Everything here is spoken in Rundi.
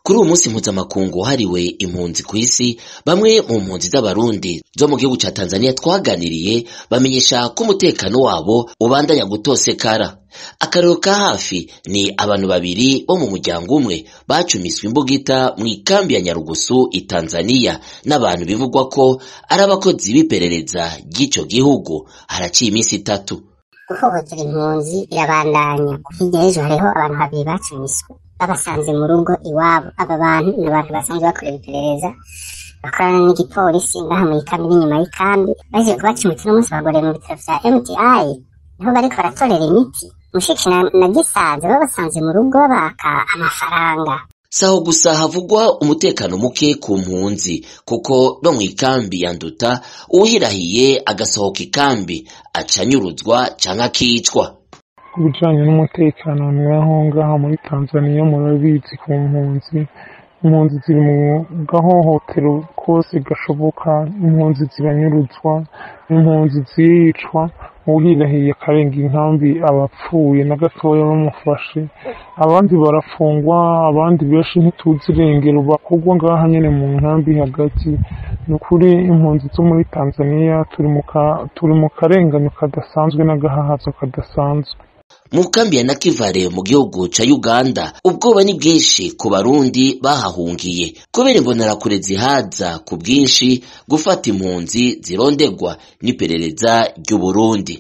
Kuri uwo munsi mpuzamakungu hariwe impunzi kw'isi, bamwe mu mpunzi z'abarundi zo mu gihugu ca Tanzania twaganiriye bamenyesha ko umutekano wabo ubandanya gutosekara. Akarero ka hafi ni abantu babiri bo mu muryango umwe bacumiswe imbugita mw'ikambi ya Nyarugusu i Tanzania n'abantu bivugwa ko ari abakozi b'iperereza ry'ico gihugu. Haraciye iminsi 3. Guhohotera impunzi irabandanya. Hirya y'ejo hariho abantu babiri bacumiswe babasanze mu rugo iwabo. Aba bantu ni abantu basanzwe bakorera iperereza bakorana n'igipolisi ngaha mw'ikambi n'inyuma y'ikambi. Baje kubacumita uno munsi bagoreye mu bitaro vya MTI niho bariko baratorera imiti. Mushiki na Gisaza babasanze mu rugo baka amafaranga. Saho gusa havugwa umutekano muke ku mpunzi kuko no mw'ikambi ya Nduta uhirahiye agasohoka ikambi acanyuruzwa canke akicwa. Kubijanye n'umutekano niho ngaha muri Tanzania murabizi ku mpunzi. Impunzi ziri mu gahohotero kose gashoboka, impunzi ziranyuruzwa, impunzi ziricwa, uhirahiye akarenga inkambi abapfuye na gatoya bamufashe, abandi barafungwa, abandi benshi ntituzi irengero bakugwa ngaha nyene mu nkambi hagati. Nukuri impunzi zo muri Tanzania turi mu karenganyo kadasanzwe n'agahahazo kadasanzwe. Mu kambi ya Nakivale mu gihugu ca Uganda ubwoba ni bwinshi ku barundi bahahungiye kubera imbonerakure zihaza ku bwinshi gufata impunzi zirondegwa n'iperereza ry'u Burundi.